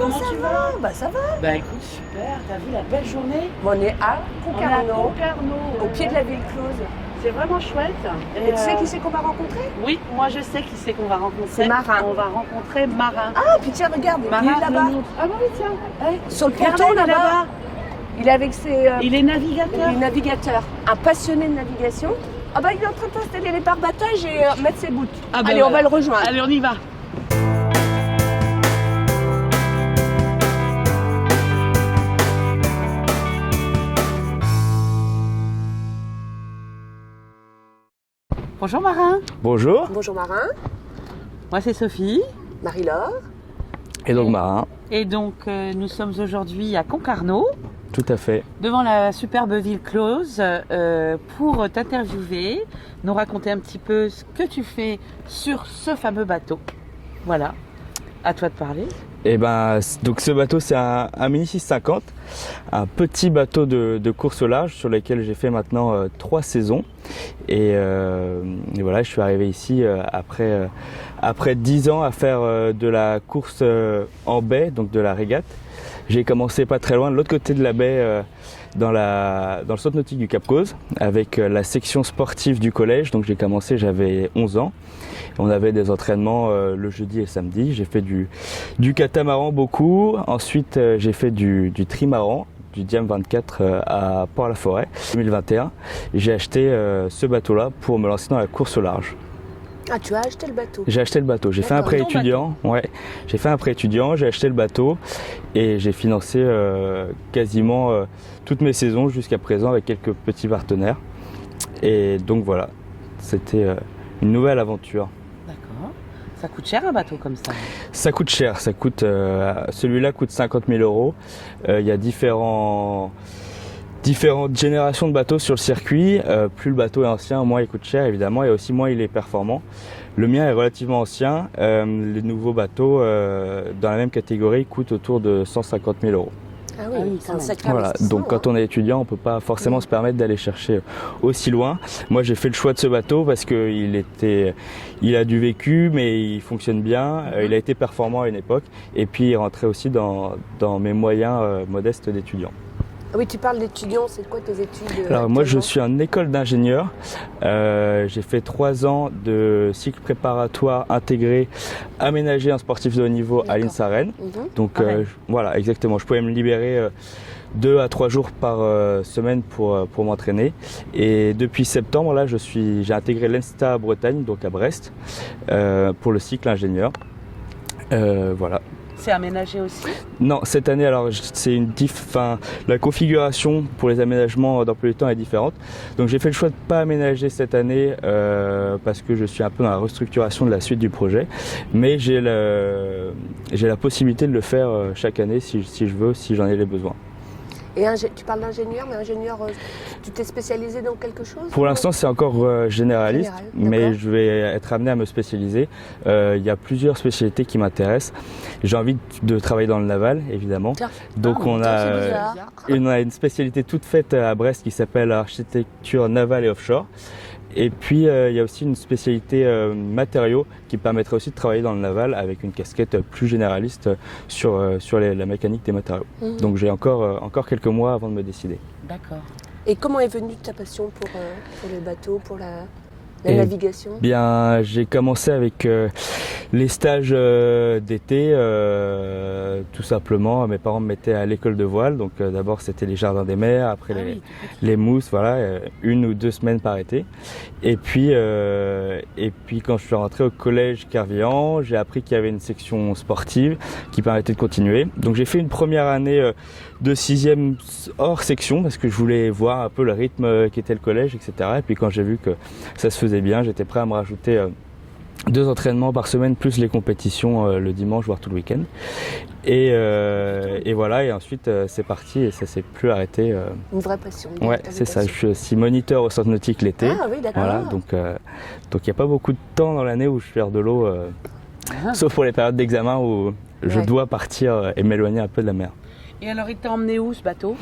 Comment tu vas? Bah ça va. Bah écoute, super, t'as vu la belle journée? Bon, on est à On est à Concarneau, Concarneau. au pied de la ville close. C'est vraiment chouette. Et tu sais qui c'est qu'on va rencontrer? Oui, moi je sais qui c'est qu'on va rencontrer. C'est Marin. On va rencontrer Marin. Ah, puis tiens, regarde, il Marin est là-bas. Ah bah oui, tiens. Ouais. Sur le Regardez, ponton il est là-bas. Il est avec ses Il est navigateur. il est navigateur, un passionné de navigation. Ah bah il est en train d'installer les barbattages et mettre ses bouts. Ah bah Allez, on voilà. va le rejoindre. Allez, on y va. Bonjour Marin. Bonjour, Bonjour Marin, Moi c'est Sophie. Marie-Laure. et donc Marin, Et donc nous sommes aujourd'hui à Concarneau, tout à fait. devant la superbe ville close, pour t'interviewer, nous raconter un petit peu ce que tu fais sur ce fameux bateau. Voilà, à toi de parler. Et ben, donc ce bateau c'est un Mini 650, un petit bateau de course au large sur lequel j'ai fait maintenant 3 saisons. Et voilà, je suis arrivé ici après 10 ans à faire de la course en baie, donc de la régate. J'ai commencé pas très loin, de l'autre côté de la baie, dans le centre nautique du Cap Cause, avec la section sportive du collège. Donc j'ai commencé, j'avais 11 ans. On avait des entraînements le jeudi et le samedi. J'ai fait du catamaran beaucoup. Ensuite, j'ai fait du trimaran, du Diam 24 à Port-la-Forêt. 2021, j'ai acheté ce bateau-là pour me lancer dans la course au large. Ah, tu as acheté le bateau. J'ai acheté le bateau. J'ai fait un D'accord. prêt Ton étudiant. Ouais, j'ai fait un prêt étudiant. J'ai acheté le bateau et j'ai financé quasiment toutes mes saisons jusqu'à présent avec quelques petits partenaires. Et donc voilà, c'était une nouvelle aventure. D'accord. Ça coûte cher un bateau comme ça? Ça coûte cher. Celui-là coûte 50 000 euros. Il y a différentes générations de bateaux sur le circuit. Plus le bateau est ancien, moins il coûte cher évidemment, et aussi moins il est performant. Le mien est relativement ancien. Les nouveaux bateaux dans la même catégorie coûtent autour de 150 000 euros. Ah Ah oui, oui, c'est quand un même. sacré Voilà, investissement, donc quand on est étudiant, on peut pas forcément se permettre d'aller chercher aussi loin. Moi, j'ai fait le choix de ce bateau parce que il a du vécu, mais il fonctionne bien. Il a été performant à une époque, et puis il rentrait aussi dans mes moyens modestes d'étudiant. Ah oui, tu parles d'étudiants, c'est quoi tes études? Alors moi, je actuellement? suis en école d'ingénieur. J'ai fait 3 ans de cycle préparatoire intégré, aménagé en sportif de haut niveau à D'accord. l'INSA Rennes. Mhm. Donc Rennes. voilà, exactement. Je pouvais me libérer 2 à 3 jours par semaine pour m'entraîner. Et depuis septembre, là, j'ai intégré l'ENSTA Bretagne, donc à Brest, pour le cycle ingénieur. Voilà. C'est aménagé aussi? Non, cette année, alors c'est la configuration pour les aménagements d'emploi du temps est différente. Donc j'ai fait le choix de ne pas aménager cette année parce que je suis un peu dans la restructuration de la suite du projet. Mais j'ai la possibilité de le faire chaque année si je veux, si j'en ai les besoins. Et tu parles d'ingénieur, mais ingénieur, tu t'es spécialisé dans quelque chose? Pour l'instant, c'est encore généraliste, Général, mais d'accord. je vais être amené à me spécialiser. Il y a plusieurs spécialités qui m'intéressent. J'ai envie de travailler dans le naval, évidemment. Tiens. Donc Ah, on tiens, a c'est bizarre. on a une spécialité toute faite à Brest qui s'appelle architecture navale et offshore. Et puis il y a aussi une spécialité matériaux qui permettrait aussi de travailler dans le naval avec une casquette plus généraliste sur la mécanique des matériaux. Mhm. Donc j'ai encore quelques mois avant de me décider. D'accord. Et comment est venue ta passion pour le bateau, pour la Et navigation? Bien, j'ai commencé avec les stages d'été, tout simplement. Mes parents me mettaient à l'école de voile. Donc d'abord c'était les jardins des mers, après Ah oui, tout petit. les mousses, voilà, 1 ou 2 semaines par été. Et puis quand je suis rentré au collège Kervian, j'ai appris qu'il y avait une section sportive qui permettait de continuer. Donc j'ai fait une première année de 6e hors section parce que je voulais voir un peu le rythme qu'était le collège, etc. Et puis quand j'ai vu que ça se faisait bien, j'étais prêt à me rajouter 2 entraînements par semaine plus les compétitions le dimanche voire tout le week-end. Et voilà, et ensuite c'est parti et ça s'est plus arrêté. Une vraie passion. une Ouais, véritable c'est ça. Je passion. suis aussi moniteur au centre nautique l'été. Ah oui, d'accord. Voilà, donc il n'y a pas beaucoup de temps dans l'année où je suis hors de l'eau, Ah. sauf pour les périodes d'examen où je Ouais. dois partir et m'éloigner un peu de la mer. Et alors, il t'a emmené où ce bateau?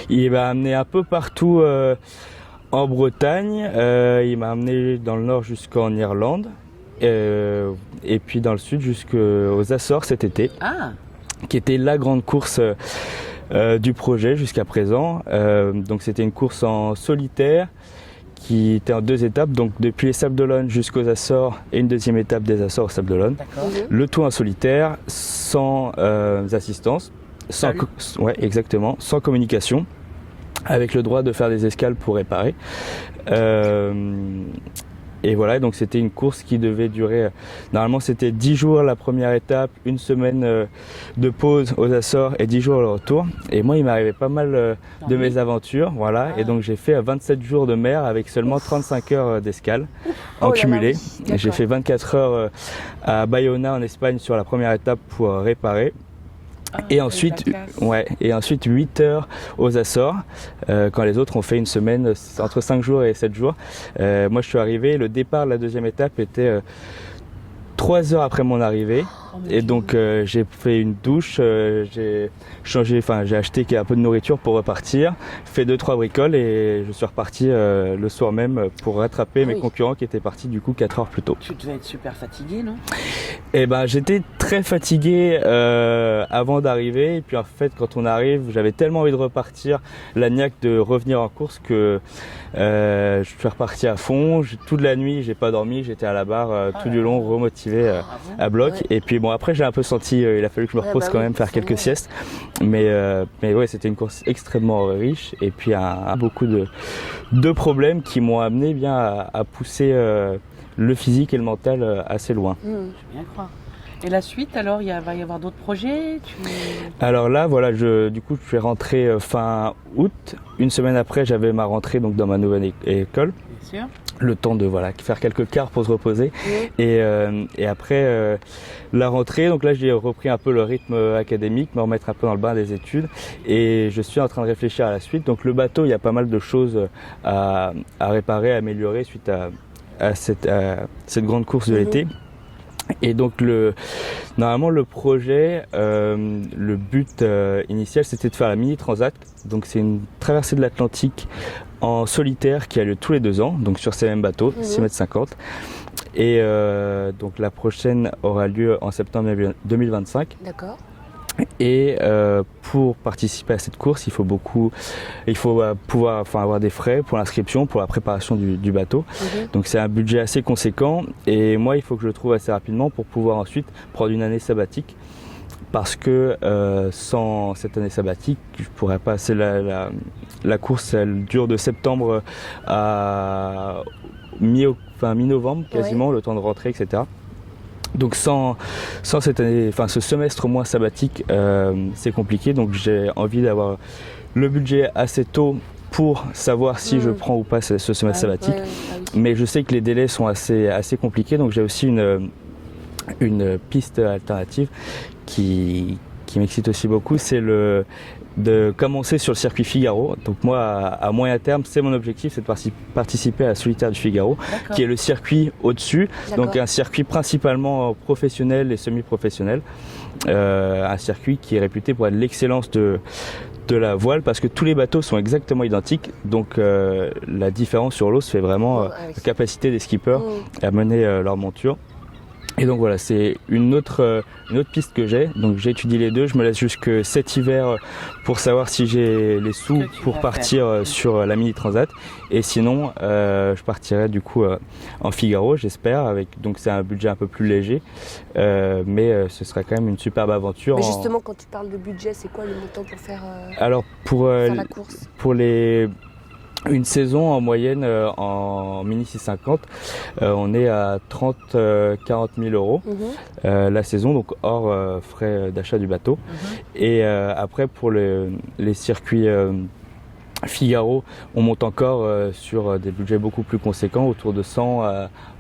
Il m'a amené un peu partout en Bretagne, il m'a amené dans le nord jusqu'en Irlande, et puis dans le sud jusqu'aux Açores cet été. Ah, qui était la grande course du projet jusqu'à présent. Donc c'était une course en solitaire qui était en 2 étapes, donc depuis les Sables d'Olonne jusqu'aux Açores et une deuxième étape des Açores aux Sables d'Olonne. Le tout en solitaire, sans assistance, ouais, exactement, sans communication, avec le droit de faire des escales pour réparer. Et voilà, donc c'était une course qui devait durer, normalement c'était 10 jours la première étape, 1 semaine de pause aux Açores et 10 jours le retour. Et moi il m'arrivait pas mal de mésaventures, voilà, et donc j'ai fait 27 jours de mer avec seulement 35 heures d'escale en cumulé. J'ai fait 24 heures à Bayona en Espagne sur la première étape pour réparer. Et ensuite 8 heures aux Açores, quand les autres ont fait une semaine entre 5 jours et 7 jours. Moi je suis arrivé, le départ de la deuxième étape était 3 heures après mon arrivée. Et donc j'ai fait une douche, j'ai acheté un peu de nourriture pour repartir, fait 2-3 bricoles et je suis reparti le soir même pour rattraper mes concurrents qui étaient partis du coup 4 heures plus tôt. Tu devais être super fatigué, non? Eh ben j'étais très fatigué avant d'arriver, et puis en fait quand on arrive j'avais tellement envie de repartir, la niaque de revenir en course que je suis reparti à fond. Toute la nuit j'ai pas dormi, j'étais à la barre tout du long, remotivé à bloc. Et puis bon après j'ai un peu senti, il a fallu que je me repose quand même, faire quelques siestes, mais ouais c'était une course extrêmement riche, et puis beaucoup de problèmes qui m'ont amené bien à pousser le physique et le mental assez loin. Je veux bien croire. Et la suite, alors, va y avoir d'autres projets? Alors là, voilà, du coup, je suis rentré fin août. Une semaine après, j'avais ma rentrée donc dans ma nouvelle école. Bien sûr. Le temps de faire quelques quarts pour se reposer. Et après la rentrée, donc là, j'ai repris un peu le rythme académique, me remettre un peu dans le bain des études. Et je suis en train de réfléchir à la suite. Donc le bateau, il y a pas mal de choses à réparer, à améliorer suite à cette grande course de l'été. Et donc normalement le projet, le but initial c'était de faire la mini transat. Donc c'est une traversée de l'Atlantique en solitaire qui a lieu tous les 2 ans, donc sur ces mêmes bateaux, 6,50 m. Et donc la prochaine aura lieu en septembre 2025. D'accord. Et pour participer à cette course, il faut pouvoir avoir des frais pour l'inscription, pour la préparation du bateau. Donc c'est un budget assez conséquent, et moi il faut que je le trouve assez rapidement pour pouvoir ensuite prendre une année sabbatique, parce que sans cette année sabbatique, je pourrais pas. La course elle dure de septembre à mi-novembre quasiment, le temps de rentrer, etc. Donc sans cette année, ce semestre moins sabbatique, c'est compliqué. Donc j'ai envie d'avoir le budget assez tôt pour savoir si je prends ou pas ce semestre sabbatique. Mais je sais que les délais sont assez compliqués. Donc j'ai aussi une piste alternative qui m'excite aussi beaucoup. C'est de commencer sur le circuit Figaro. Donc moi, à moyen terme, c'est mon objectif, c'est de participer à la Solitaire du Figaro, qui est le circuit au-dessus. Donc un circuit principalement professionnel et semi-professionnel. Un circuit qui est réputé pour être l'excellence de la voile, parce que tous les bateaux sont exactement identiques. Donc la différence sur l'eau se fait vraiment la capacité des skippers à mener leur monture. Et donc voilà, c'est une autre piste que j'ai. Donc j'ai étudié les deux. Je me laisse jusque cet hiver pour savoir si j'ai les sous pour partir sur la mini transat. Et sinon, je partirai du coup en Figaro, j'espère. Donc c'est un budget un peu plus léger, mais ce serait quand même une superbe aventure. Mais justement, quand tu parles de budget, c'est quoi le montant pour faire la course? Pour une saison en moyenne en mini 650, on est à 30-40 000 euros la saison, donc hors frais d'achat du bateau. Et après pour les circuits Figaro, on monte encore sur des budgets beaucoup plus conséquents, autour de 100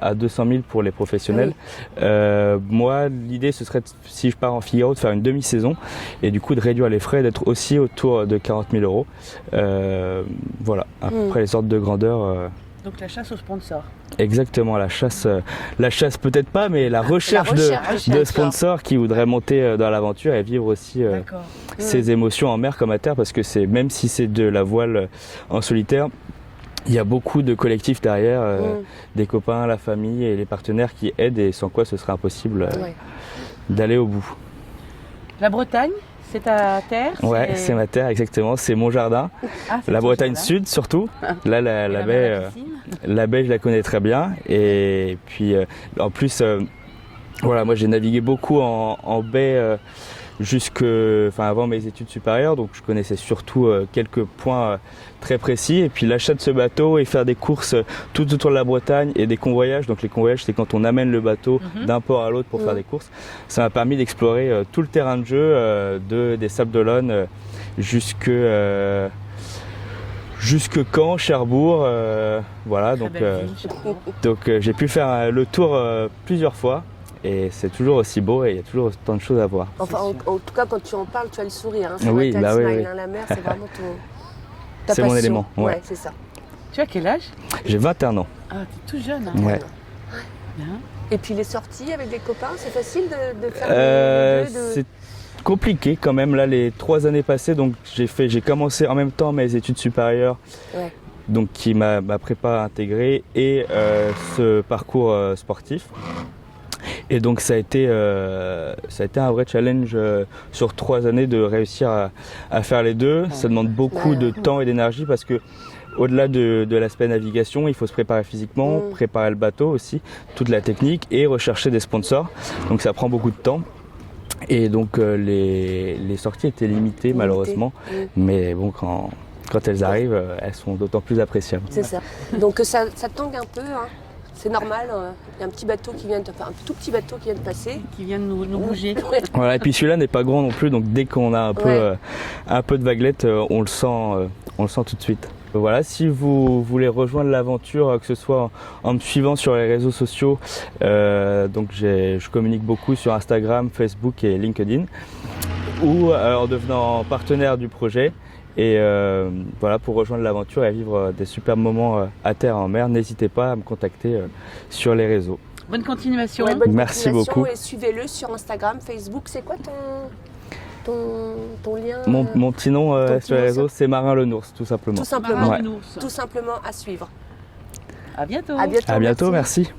à 200 000 pour les professionnels. Moi, l'idée ce serait, si je pars en Figaro, de faire une demi-saison et du coup de réduire les frais, d'être aussi autour de 40 000 euros. Voilà, à peu près les sortes de grandeur. Donc la chasse aux sponsors. Exactement, la chasse peut-être pas, mais la recherche de sponsors qui voudraient monter dans l'aventure et vivre aussi ces émotions en mer comme à terre, parce que même si c'est de la voile en solitaire, il y a beaucoup de collectifs derrière, des copains, la famille et les partenaires qui aident, et sans quoi ce serait impossible d'aller au bout. La Bretagne, c'est ta terre? Ouais, c'est ma terre, exactement. C'est mon jardin. Ah, c'est La ton Bretagne jardin. Sud, surtout. Là, Et la la baie, piscine. la baie, je la connais très bien. Et puis, en plus, voilà, moi, j'ai navigué beaucoup en baie avant mes études supérieures. Donc, je connaissais surtout quelques points très précis. Et puis, l'achat de ce bateau et faire des courses tout autour de la Bretagne et des convoyages. Donc, les convoyages, c'est quand on amène le bateau d'un port à l'autre pour faire des courses. Ça m'a permis d'explorer tout le terrain de jeu des Sables d'Olonne jusque Caen, Cherbourg, voilà. Très Donc, belle ville, Cherbourg. j'ai pu faire le tour plusieurs fois et c'est toujours aussi beau et il y a toujours autant de choses à voir. Enfin, en tout cas, quand tu en parles, tu as le sourire. Hein. Oui, T'as bah le oui, smile, oui. hein. La mer, c'est vraiment ta C'est mon passion. élément, ouais. C'est ça. Tu as quel âge? J'ai 21 ans. Ah, t'es tout jeune. Hein. Ouais. Bien. Et puis les sorties avec des copains, c'est facile de faire les deux, C'est compliqué quand même. Là, les 3 années passées, donc j'ai commencé en même temps mes études supérieures, Ouais. donc qui m'a prépa intégré et ce parcours sportif. Et donc ça a été un vrai challenge sur 3 années de réussir à faire les deux. Ça demande beaucoup de temps et d'énergie parce que au-delà de l'aspect navigation, il faut se préparer physiquement, préparer le bateau aussi, toute la technique et rechercher des sponsors. Donc ça prend beaucoup de temps. Et donc les sorties étaient limitées malheureusement. Mais bon, quand elles arrivent, elles sont d'autant plus appréciables. C'est ça. Donc ça tangue un peu, hein. C'est normal. Il y a un petit bateau qui vient un tout petit bateau qui vient de passer. Qui vient de nous bouger. Voilà, et puis celui-là n'est pas grand non plus, donc dès qu'on a un peu de vaguelette, on le sent tout de suite. Voilà, si vous voulez rejoindre l'aventure, que ce soit en me suivant sur les réseaux sociaux, donc je communique beaucoup sur Instagram, Facebook et LinkedIn, ou en devenant partenaire du projet. Et voilà, pour rejoindre l'aventure et vivre des superbes moments à terre et en mer, n'hésitez pas à me contacter sur les réseaux. Bonne continuation. Ouais, bonne Merci continuation beaucoup. Et suivez-le sur Instagram, Facebook. C'est quoi ton lien Mon petit nom ton sur les petit réseaux, c'est Marin Lenours, tout simplement. Tout simplement. Marin Ouais. Lenours. Tout simplement à suivre. À bientôt. À bientôt. À bientôt, merci. merci.